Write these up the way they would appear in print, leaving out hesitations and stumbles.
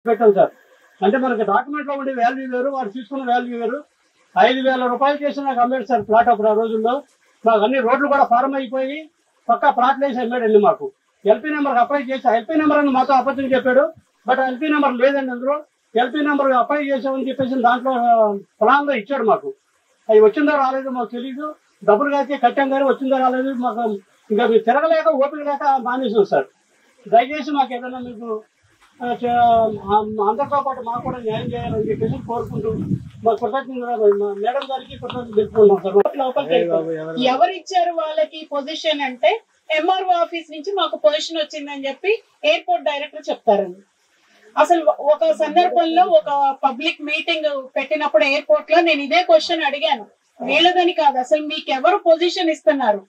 పెట్టాం సార్. అంటే మనకి డాక్యుమెంట్లో ఉండే వాల్యూ వేరు, వాడు తీసుకున్న వాల్యూ వేరు. 5,000 రూపాయలు చేసి నాకు అమ్మాడు సార్ ప్లాట్ అప్పుడు ఆ రోజుల్లో. మాకు అన్ని రోడ్లు కూడా ఫారం అయిపోయి పక్కా ప్లాట్లు వేసి అమ్మాడు వెళ్ళి మాకు. ఎల్పీ నెంబర్కి అప్లై చేసి ఎల్పీ నెంబర్ అని మాతో అబద్ధం చెప్పాడు. బట్ ఎల్పీ నెంబర్ లేదండి అందులో. ఎల్పీ నెంబర్ అప్లై చేసామని చెప్పేసి దాంట్లో ప్లాన్లో ఇచ్చాడు మాకు. అవి వచ్చిందో రాలేదో మాకు తెలియదు. డబ్బులు కాకే కట్టాం కానీ వచ్చిందో రాలేదు మాకు. ఇంకా మీరు తిరగలేక ఓపిక లేక మానేసాం సార్. దయచేసి మాకు ఏదైనా మీకు అందరితో పాటు మాకు కూడా న్యాయం చేయాలని చెప్పేసి కోరుకుంటూ మా కృతజ్ఞతలు మేడం గారికి కృతజ్ఞతలు తెలుపుకుంటాం సార్. లోపలికి ఎవరు ఇచ్చారు వాళ్ళకి పొజిషన్ అంటే ఎంఆర్ఓ ఆఫీస్ నుంచి మాకు పొజిషన్ వచ్చిందని చెప్పి ఎయిర్పోర్ట్ డైరెక్టర్ చెప్తారండి. అసలు ఒక సందర్భంలో ఒక పబ్లిక్ మీటింగ్ పెట్టినప్పుడు ఎయిర్పోర్ట్ లో నేను ఇదే క్వశ్చన్ అడిగాను. వీళ్ళదని కాదు, అసలు మీకు ఎవరు పొజిషన్ ఇస్తున్నారు?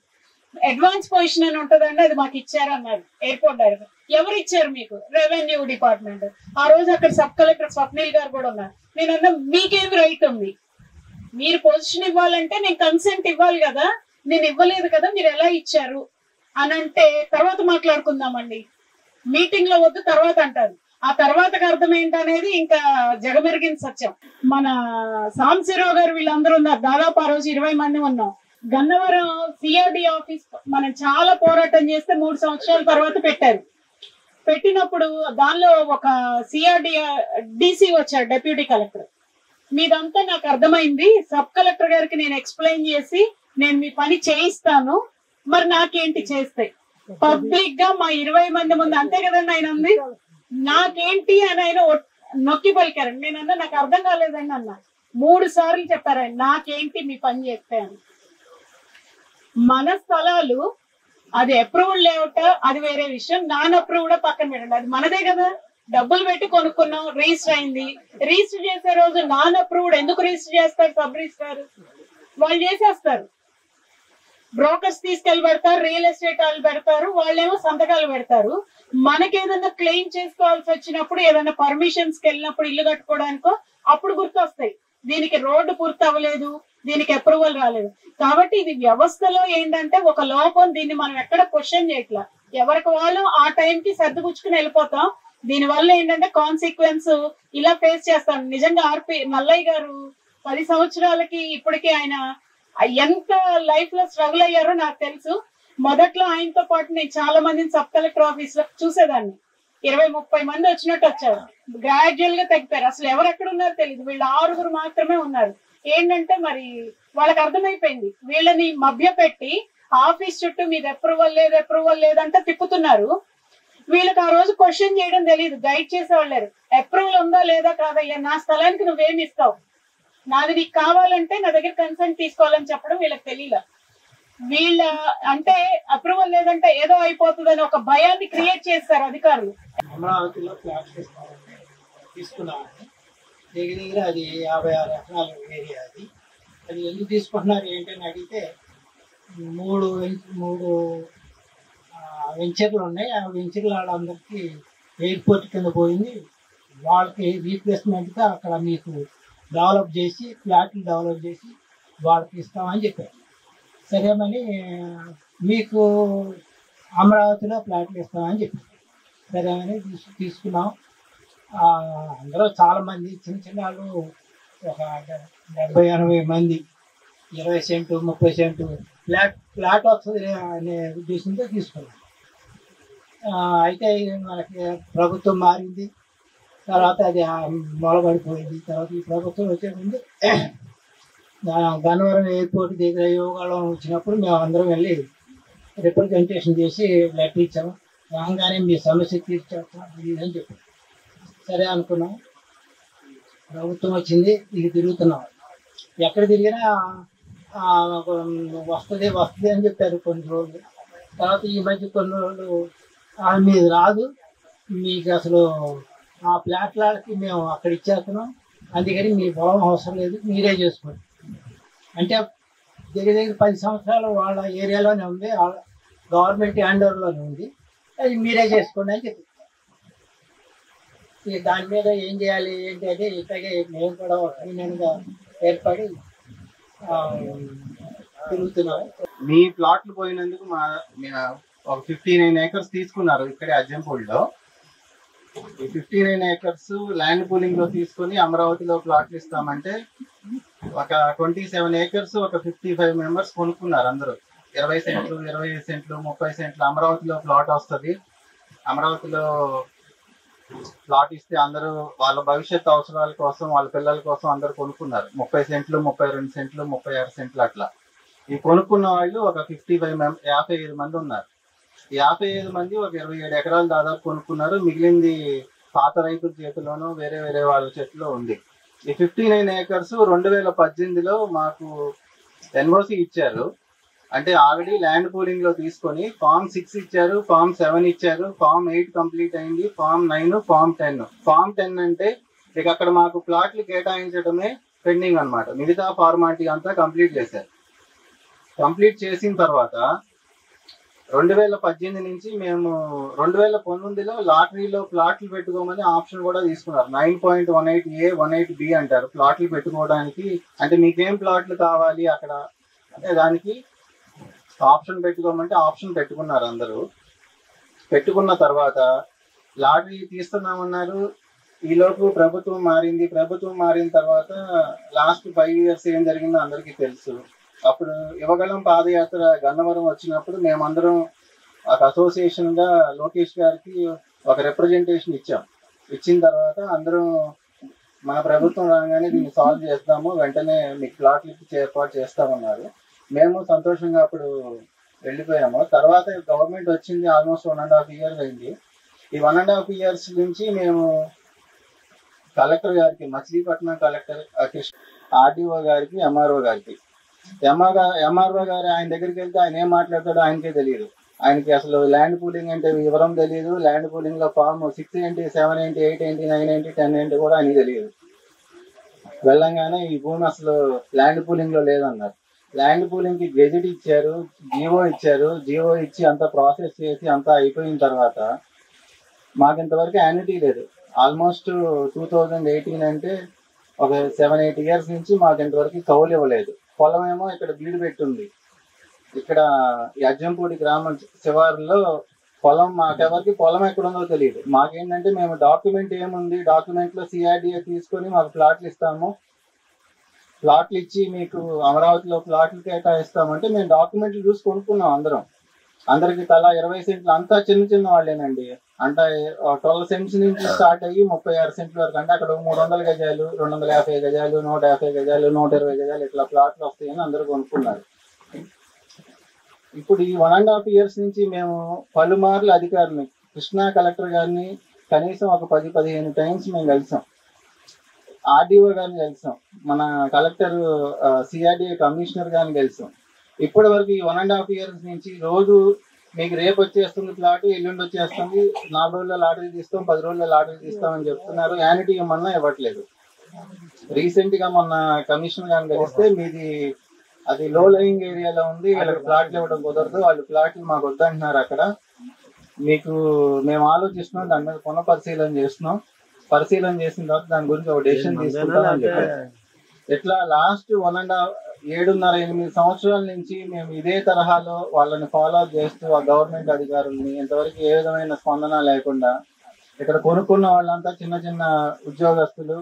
అడ్వాన్స్ పొజిషన్ అని ఉంటదండి, అది మాకు ఇచ్చారు అన్నారు ఎయిర్పోర్ట్ డైరెక్టర్. ఎవరు ఇచ్చారు మీకు? Revenue department. ఆ రోజు అక్కడ సబ్ కలెక్టర్ స్వప్నిల్ గారు కూడా ఉన్నారు. నేను అన్నా మీకేం రైట్ ఉంది? మీరు పొజిషన్ ఇవ్వాలంటే నేను కన్సెంట్ ఇవ్వాలి కదా, నేను ఇవ్వలేదు కదా, మీరు ఎలా ఇచ్చారు అని అంటే తర్వాత మాట్లాడుకుందామండి, మీటింగ్ లో వద్దు తర్వాత అంటారు. ఆ తర్వాతకి అర్థం ఏంటనేది ఇంకా జగమెరిగిన సత్యం. మన సాంబశివరావు గారు వీళ్ళందరూ ఉన్నారు, దాదాపు ఆ రోజు 20 మంది ఉన్నాం. గన్నవరం సిఆర్డి ఆఫీస్ మనం చాలా పోరాటం చేస్తే 3 సంవత్సరాల తర్వాత పెట్టారు. పెట్టినప్పుడు దానిలో ఒక సిఆర్డి డీసీ వచ్చారు, డెప్యూటీ కలెక్టర్. మీదంతా నాకు అర్థమైంది, సబ్ కలెక్టర్ గారికి నేను ఎక్స్ప్లెయిన్ చేసి నేను మీ పని చేయిస్తాను, మరి నాకేంటి చేస్తే పబ్లిక్ గా మా 20 మంది ముందు అంతే కదండి ఆయన ఉంది, నాకేంటి అని ఆయన నొక్కి పలికారు. నేనన్నా నాకు అర్థం కాలేదండి అన్న. 3 సార్లు చెప్పారు ఆయన, నాకేంటి మీ పని చేస్తే అని. మన స్థలాలు అది అప్రూవ్డ్ లేఅవుట్ అది వేరే విషయం, నాన్ అప్రూవ్డ్ పక్కన పెట్టండి, అది మనదే కదా, డబ్బులు పెట్టి కొనుక్కున్నాం, రిజిస్టర్ అయింది. రిజిస్టర్ చేసే రోజు నాన్ అప్రూవ్డ్ ఎందుకు రిజిస్టర్ చేస్తారు? సబ్ రిజిస్టర్ వాళ్ళు చేసేస్తారు, బ్రోకర్స్ తీసుకెళ్లి పెడతారు, రియల్ ఎస్టేట్ వాళ్ళు పెడతారు, వాళ్ళేమో సంతకాలు పెడతారు. మనకి ఏదైనా క్లెయిమ్ చేసుకోవాల్సి వచ్చినప్పుడు, ఏదైనా పర్మిషన్స్ కి వెళ్ళినప్పుడు ఇల్లు కట్టుకోవడానికో అప్పుడు గుర్తొస్తాయి, దీనికి రోడ్డు పూర్తి అవ్వలేదు, దీనికి అప్రూవల్ రాలేదు. కాబట్టి ఇది వ్యవస్థలో ఏంటంటే ఒక లోపం, దీన్ని మనం ఎక్కడ క్వశ్చన్ చేయట్లా, ఎవరికి వాళ్ళు ఆ టైంకి సర్దుపుచ్చుకుని వెళ్ళిపోతాం. దీని వల్ల ఏంటంటే కాన్సిక్వెన్స్ ఇలా ఫేస్ చేస్తాం. నిజంగా ఆర్పి మల్లయ్య గారు 10 సంవత్సరాలకి ఇప్పటికీ ఆయన ఎంత లైఫ్ లో స్ట్రగుల్ అయ్యారో నాకు తెలుసు. మొదట్లో ఆయనతో పాటు నేను చాలా మందిని సబ్ కలెక్టర్ ఆఫీస్ లో చూసేదాన్ని. 20-30 మంది వచ్చినట్టు వచ్చారు, గ్రాడ్యువల్ గా తగ్గిపోయారు. అసలు ఎవరు ఎక్కడ ఉన్నారో తెలియదు, వీళ్ళు 6 మాత్రమే ఉన్నారు. ఏంటంటే మరి వాళ్ళకి అర్థమైపోయింది, వీళ్ళని మభ్య పెట్టి ఆఫీస్ చుట్టూ మీద అప్రూవల్ లేదంటే తిప్పుతున్నారు. వీళ్ళకి ఆ రోజు క్వశ్చన్ చేయడం తెలియదు, గైడ్ చేసేవాళ్ళు లేరు. అప్రూవల్ ఉందా లేదా కాదయ్యా, నా స్థలానికి నువ్వేమి ఇస్తావు, నాది నీకు కావాలంటే నా దగ్గర కన్సెంట్ తీసుకోవాలని చెప్పడం వీళ్ళకి తెలియదు. వీళ్ళ అంటే అప్రూవల్ లేదంటే ఏదో అయిపోతుందని ఒక భయాన్ని క్రియేట్ చేస్తారు అధికారులు. అమరావతిలో ఫ్లాట్స్ తీసుకున్నామండి, దగ్గర అది 56 ఎకరాల ఏరియా. అది ఎందుకు తీసుకుంటున్నారు ఏంటని అడిగితే 3 వెంచర్లు ఉన్నాయి, ఆ వెంచర్లు వాళ్ళందరికీ ఎయిర్పోర్ట్ కింద పోయింది, వాళ్ళకి రీప్లేస్మెంట్గా అక్కడ మీకు డెవలప్ చేసి ఫ్లాట్లు డెవలప్ చేసి వాళ్ళకి ఇస్తామని చెప్పారు. సరేమని మీకు అమరావతిలో ఫ్లాట్లు ఇస్తామని చెప్పారు. సరేమని తీసుకున్నాం. అందరూ చాలామంది చిన్న వాళ్ళు ఒక 70-80 మంది 20 సెంటు 30 సెంటు ఫ్లాట్ వస్తుంది అనే ఉద్దేశంతో తీసుకున్నాం. అయితే మనకి ప్రభుత్వం మారింది, తర్వాత అది మొలబడిపోయింది. తర్వాత ఈ ప్రభుత్వం వచ్చే ముందు గన్నవరం ఎయిర్పోర్ట్ దగ్గర యోగాలో వచ్చినప్పుడు మేము అందరం వెళ్ళి రిప్రజెంటేషన్ చేసి లెటర్ ఇచ్చాము. రాగానే మీ సమస్య తీర్చేస్తాం అని చెప్పి సరే అనుకున్నాం. ప్రభుత్వం వచ్చింది, ఇది తిరుగుతున్నాం, ఎక్కడ తిరిగినా వస్తుంది అని చెప్పారు కొన్ని రోజులు. తర్వాత ఈ మధ్య కొన్ని రోజులు మీది రాదు, మీకు అసలు ఆ ప్లాట్లకి మేము అక్కడ ఇచ్చేస్తున్నాం, అందుకని మీ పొలం అవసరం లేదు, మీరే చేసుకోండి అంటే దగ్గర 10 సంవత్సరాలు వాళ్ళ ఏరియాలోనే ఉంది, గవర్నమెంట్ హ్యాండ్ ఓవర్లోనే ఉంది, అది మీరే చేసుకోండి అని చెప్పి దాని మీద ఏం చేయాలి ఏంటి అంటే ఇట్లాగే మేము కూడా యూనియన్గా ఏర్పడి తిరుగుతున్నాం. మీ ప్లాట్లు పోయినందుకు ఒక 59 acres తీసుకున్నారు ఇక్కడే అజ్జంపూడిలో. ఈ 59 acres ల్యాండ్ పూలింగ్ లో తీసుకొని అమరావతిలో ప్లాట్లు ఇస్తామంటే ఒక 27 acres ఒక 55 మెంబర్స్ కొనుక్కున్నారు. అందరూ 20 సెంట్లు 25 సెంట్లు 30 సెంట్లు అమరావతిలో ప్లాట్ వస్తుంది. అమరావతిలో ప్లాట్ ఇస్తే అందరూ వాళ్ళ భవిష్యత్ అవసరాల కోసం వాళ్ళ పిల్లల కోసం అందరూ కొనుక్కున్నారు. 30 సెంట్లు 32 సెంట్లు 36 సెంట్లు అట్లా. ఈ కొనుక్కున్న వాళ్ళు ఒక 55 మంది ఉన్నారు. 55 మంది ఒక 27 ఎకరాలు దాదాపు కొనుక్కున్నారు. మిగిలింది పాత రైతుల చేతిలోనూ వేరే వేరే వాళ్ళ చేతిలో ఉంది. ఈ 59 acres 2018లో మాకు ఎన్ఓసి ఇచ్చారు. అంటే ఆల్రెడీ ల్యాండ్ పూలింగ్ లో తీసుకొని ఫామ్ 6 ఇచ్చారు, ఫామ్ 7 ఇచ్చారు, ఫామ్ 8 కంప్లీట్ అయింది, ఫామ్ 9, ఫామ్ 10. ఫామ్ 10 అంటే ఇక అక్కడ మాకు ప్లాట్లు కేటాయించడమే పెండింగ్ అన్నమాట. మిగతా ఫార్మాలిటీ అంతా కంప్లీట్ చేశారు. కంప్లీట్ చేసిన తర్వాత 2018 నుంచి మేము 2019లో లాటరీలో ప్లాట్లు పెట్టుకోమని ఆప్షన్ కూడా తీసుకున్నారు. 9.18A 18B అంటారు ప్లాట్లు పెట్టుకోవడానికి. అంటే మీకేం ప్లాట్లు కావాలి అక్కడ అంటే దానికి ఆప్షన్ పెట్టుకోమంటే ఆప్షన్ పెట్టుకున్నారు. అందరూ పెట్టుకున్న తర్వాత లాటరీ తీస్తున్నామన్నారు. ఈలోపు ప్రభుత్వం మారింది. ప్రభుత్వం మారిన తర్వాత లాస్ట్ 5 years ఏం జరిగిందో అందరికీ తెలుసు. అప్పుడు యువగళం పాదయాత్ర గన్నవరం వచ్చినప్పుడు మేమందరం ఒక అసోసియేషన్ గా లోకేష్ గారికి ఒక రిప్రజెంటేషన్ ఇచ్చాం. ఇచ్చిన తర్వాత అందరం మన ప్రభుత్వం రాగానే దీన్ని సాల్వ్ చేస్తాము, వెంటనే మీకు ప్లాట్లు ఇచ్చి ఏర్పాటు చేస్తామన్నారు. మేము సంతోషంగా అప్పుడు వెళ్ళిపోయాము. తర్వాత గవర్నమెంట్ వచ్చింది. ఆల్మోస్ట్ 1.5 years అయింది. ఈ 1.5 years నుంచి మేము కలెక్టర్ గారికి, మచిలీపట్నం కలెక్టర్ ఆర్డీఓ గారికి, ఎంఆర్ఓ గారికి, ఎంఆర్ఓ గారు ఆయన దగ్గరికి వెళ్తే ఆయన ఏం మాట్లాడతాడో ఆయనకే తెలియదు. ఆయనకి అసలు ల్యాండ్ పూలింగ్ అంటే వివరం తెలియదు. ల్యాండ్ పూలింగ్ లో ఫామ్ 6 ఏంటి, 7 ఏంటి, 8 ఏంటి, 9 ఏంటి, 10 ఏంటి కూడా ఆయనకి తెలియదు. వెళ్ళంగానే ఈ భూమి అసలు ల్యాండ్ పూలింగ్ లో లేదన్నారు. ల్యాండ్ పూలింగ్ కి గెజెట్ ఇచ్చారు, జీవో ఇచ్చారు. జీవో ఇచ్చి అంతా ప్రాసెస్ చేసి అంతా అయిపోయిన తర్వాత మాకు ఇంతవరకు యాన్యుటీ లేదు. ఆల్మోస్ట్ 2018 అంటే ఒక 7-8 years నుంచి మాకు ఇంతవరకు కౌలు ఇవ్వలేదు. పొలం ఏమో ఇక్కడ బీడు పెట్టుంది. ఇక్కడ ఈ అజ్జంపూడి గ్రామం శివారులో పొలం, మాకెవరికి పొలం ఎక్కడుందో తెలియదు. మాకేంటంటే మేము డాక్యుమెంట్ ఏముంది, డాక్యుమెంట్ లో CRDA తీసుకొని మాకు ప్లాట్లు ఇస్తాము, ప్లాట్లు ఇచ్చి మీకు అమరావతిలో ప్లాట్లు కేటాయిస్తామంటే మేము డాక్యుమెంట్లు చూసి కొనుక్కున్నాం. అందరికి తలా 20 సెంట్లు. అంతా చిన్న చిన్న వాళ్ళేనండి. అంటే 12 సెంట్స్ నుంచి స్టార్ట్ అయ్యి 36 సెంట్ల వరకు. అంటే అక్కడ 300 గజాలు, 250 గజాలు, 150 గజాలు, 120 గజాలు ఇట్లా ప్లాట్లు వస్తాయని అందరూ కొనుక్కున్నారు. ఇప్పుడు ఈ 1.5 years నుంచి మేము పలుమార్లు అధికారులు, కృష్ణా కలెక్టర్ గారిని కనీసం ఒక 10-15 times మేము కలిసాం. ఆర్డీఓ గారిని కలిసాం, మన కలెక్టర్ CRDA కమిషనర్ గారిని కలిసాం. ఇప్పటి వరకు ఈ 1.5 years నుంచి రోజు మీకు రేపు వచ్చేస్తుంది ప్లాట్, ఎల్లుండి వచ్చేస్తుంది, 4 రోజుల్లో లాటరీ తీస్తాం, 10 రోజుల్లో లాటరీ తీస్తామని చెప్తున్నారు. యానిటీ ఇవ్వమన్నా ఇవ్వట్లేదు. రీసెంట్ గా మొన్న కమిషనర్ గారిని కలిస్తే మీది అది లో లయింగ్ ఏరియాలో ఉంది, వీళ్ళకి ప్లాట్లు ఇవ్వడం కుదరదు, వాళ్ళు ప్లాట్లు మాకు వద్దంటున్నారు. అక్కడ మీకు మేము ఆలోచిస్తున్నాం, దాని మీద పునఃపరిశీలన చేస్తున్నాం. పరిశీలన చేసిన తర్వాత దాని గురించి ఒక డెసిషన్ తీసుకుంటామని చెప్పారు. ఇట్లా లాస్ట్ 7.5-8 సంవత్సరాల నుంచి మేము ఇదే తరహాలో వాళ్ళని ఫాలో అప్ చేస్తూ ఆ గవర్నమెంట్ అధికారుల్ని ఇంతవరకు ఏ విధమైన స్పందన లేకుండా ఇక్కడ కొనుక్కున్న వాళ్ళంతా చిన్న చిన్న ఉద్యోగస్తులు,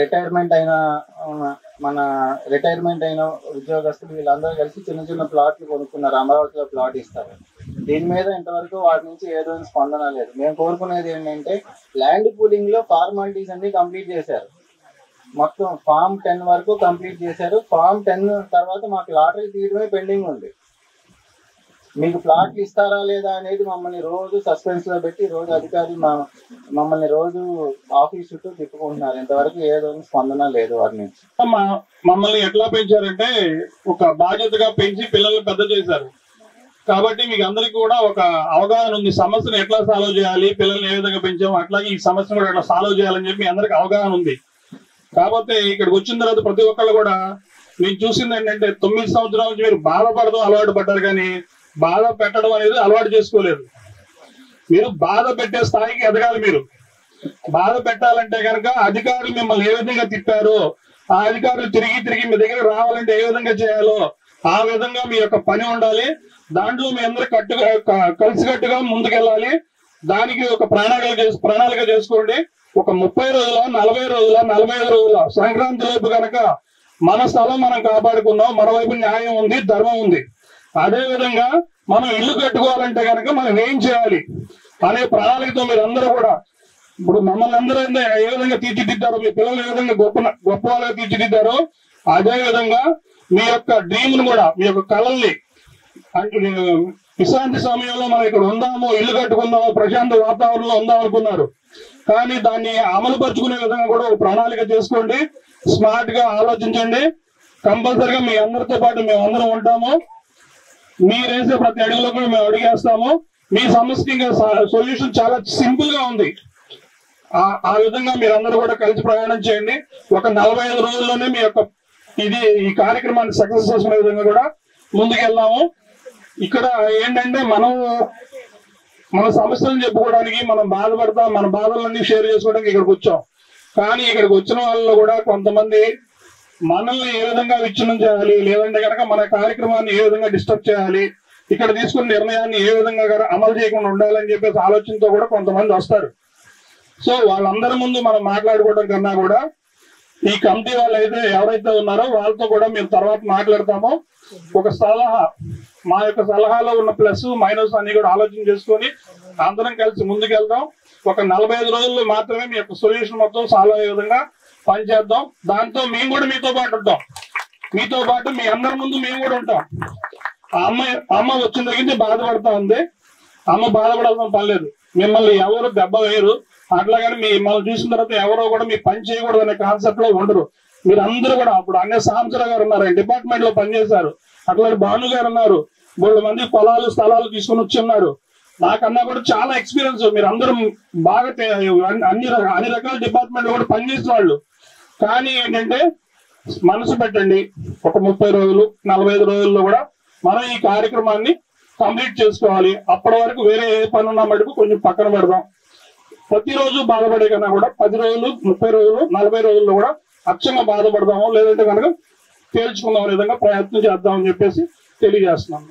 రిటైర్మెంట్ అయిన ఉద్యోగస్తులు వీళ్ళందరూ కలిసి చిన్న చిన్న ప్లాట్లు కొనుక్కున్నారు. అమరావతిలో ప్లాట్ ఇస్తారు. దీని మీద ఇంతవరకు వాటి నుంచి ఏదో స్పందన లేదు. మేము కోరుకునేది ఏంటంటే ల్యాండ్ పూలింగ్ లో ఫార్మాలిటీస్ అన్ని కంప్లీట్ చేశారు. మొత్తం ఫామ్ 10 వరకు కంప్లీట్ చేశారు. ఫామ్ 10 తర్వాత మాకు లాటరీ తీయడమే పెండింగ్ ఉంది. మీకు ప్లాట్లు ఇస్తారా లేదా అనేది మమ్మల్ని రోజు సస్పెన్స్ లో పెట్టి రోజు అధికారులు మమ్మల్ని రోజు ఆఫీస్ చుట్టూ తిప్పుకుంటున్నారు. ఇంతవరకు ఏదో స్పందన లేదు వారి నుంచి. మమ్మల్ని ఎట్లా పెంచారంటే ఒక బాధ్యతగా పెంచి పిల్లల్ని పెద్ద చేశారు. కాబట్టి మీకు అందరికి కూడా ఒక అవగాహన ఉంది. సమస్యను ఎట్లా సాల్వ్ చేయాలి, పిల్లల్ని ఏ విధంగా పెంచాము, అట్లాగే ఈ సమస్యను కూడా ఎట్లా సాల్వ్ చేయాలని చెప్పి అందరికి అవగాహన ఉంది. కాకపోతే ఇక్కడికి వచ్చిన తర్వాత ప్రతి ఒక్కళ్ళు కూడా నేను చూసింది ఏంటంటే 9 సంవత్సరాల నుంచి మీరు బాధపడడం అలవాటు పడ్డారు, కానీ బాధ పెట్టడం అనేది అలవాటు చేసుకోలేదు. మీరు బాధ పెట్టే స్థాయికి ఎదగాలి. మీరు బాధ పెట్టాలంటే కనుక అధికారులు మిమ్మల్ని ఏ విధంగా తిప్పారో ఆ అధికారులు తిరిగి మీ దగ్గర రావాలంటే ఏ విధంగా చేయాలో ఆ విధంగా మీ యొక్క పని ఉండాలి. దాంట్లో మీ అందరూ కలిసికట్టుగా ముందుకెళ్ళాలి. దానికి ఒక ప్రణాళిక చేసుకోండి. ఒక 30 రోజుల 40 రోజుల 45 రోజుల సంక్రాంతి వైపు కనుక మన స్థలం మనం కాపాడుకున్నాం, మన వైపు న్యాయం ఉంది, ధర్మం ఉంది. అదే విధంగా మనం ఇల్లు కట్టుకోవాలంటే కనుక మనం ఏం చేయాలి అనే ప్రణాళికతో మీరు అందరూ కూడా, ఇప్పుడు మమ్మల్ని అందరూ ఏ విధంగా తీర్చిదిద్దారో, మీ పిల్లలు ఏ విధంగా గొప్ప వాళ్ళగా తీర్చిదిద్దారో, అదే విధంగా మీ యొక్క డ్రీమ్ ను కూడా, మీ యొక్క కళల్ని, అంటే విశ్రాంతి సమయంలో మనం ఇక్కడ ఉందాము, ఇల్లు కట్టుకుందాము, ప్రశాంత వాతావరణంలో ఉందాం అనుకున్నారు. కానీ దాన్ని అమలు పరుచుకునే విధంగా కూడా ఒక ప్రణాళిక చేసుకోండి. స్మార్ట్ గా ఆలోచించండి. కంపల్సరిగా మీ అందరితో పాటు మేము అందరం ఉంటాము. మీరేసే ప్రతి అడుగులో కూడా మేము అడిగేస్తాము. మీ సమస్యకి ఇంకా సొల్యూషన్ చాలా సింపుల్ గా ఉంది. ఆ విధంగా మీరందరూ కూడా కలిసి ప్రయాణం చేయండి. ఒక 45 రోజుల్లోనే మీ యొక్క ఈ కార్యక్రమాన్ని సక్సెస్ చేసుకునే విధంగా కూడా ముందుకెళ్దాము. ఇక్కడ ఏంటంటే మన సమస్యలను చెప్పుకోవడానికి, మనం బాధపడతాం, మన బాధలన్నీ షేర్ చేసుకోవడానికి ఇక్కడికి వచ్చాం. కానీ ఇక్కడికి వచ్చిన వాళ్ళలో కూడా కొంతమంది మనల్ని ఏ విధంగా విచ్ఛిన్నం చేయాలి, లేదంటే కనుక మన కార్యక్రమాన్ని ఏ విధంగా డిస్టర్బ్ చేయాలి, ఇక్కడ తీసుకున్న నిర్ణయాన్ని ఏ విధంగా అమలు చేయకుండా ఉండాలని చెప్పేసి ఆలోచనతో కూడా కొంతమంది వస్తారు. సో వాళ్ళందరి ముందు మనం మాట్లాడుకోవడం కన్నా కూడా ఈ కమిటీ వాళ్ళు ఎవరైతే ఉన్నారో వాళ్ళతో కూడా మేము తర్వాత మాట్లాడతాము. ఒక సలహా, మా యొక్క సలహాలో ఉన్న ప్లస్ మైనస్ అన్ని కూడా ఆలోచన చేసుకొని అందరం కలిసి ముందుకెళ్దాం. ఒక 45 రోజుల్లో మాత్రమే మీ యొక్క సొల్యూషన్ మొత్తం సాల్వ్ అయ్యే విధంగా పనిచేద్దాం. దాంతో మేము కూడా మీతో పాటు ఉంటాం. మీతో పాటు మీ అందరి ముందు మేము కూడా ఉంటాం. అమ్మ వచ్చిన దగ్గర నుంచి బాధపడతా ఉంది. అమ్మ బాధపడాల్సిన పర్లేదు. మిమ్మల్ని ఎవరు దెబ్బ వేయరు. అట్లాగని మిమ్మల్ని చూసిన తర్వాత ఎవరో కూడా మీ పని చేయకూడదు అనే కాన్సెప్ట్ లో ఉండరు. మీరు అందరూ కూడా, అప్పుడు అన్నే సాంబశివరావు గారు ఉన్నారు, డిపార్ట్మెంట్ లో పనిచేశారు. అట్లాంటి భాను గారు ఉన్నారు, 3 మంది పొలాలు స్థలాలు తీసుకుని వచ్చి ఉన్నారు. నాకన్నా కూడా చాలా ఎక్స్పీరియన్స్. మీరు అందరూ బాగా అన్ని రకాల డిపార్ట్మెంట్ కూడా పనిచేసిన వాళ్ళు. కానీ ఏంటంటే మనసు పెట్టండి, ఒక 30 రోజులు 45 రోజుల్లో కూడా మనం ఈ కార్యక్రమాన్ని కంప్లీట్ చేసుకోవాలి. అప్పటి వరకు వేరే ఏ పని ఉన్నా మటుకు కొంచెం పక్కన పెడదాం. ప్రతిరోజు బాధపడే కన్నా కూడా 10 రోజులు 30 రోజులు 40 రోజుల్లో కూడా అచ్చంగా బాధపడదాము, లేదంటే కనుక తేల్చుకుందాం విధంగా ప్రయత్నం చేద్దామని చెప్పేసి తెలియజేస్తున్నాం.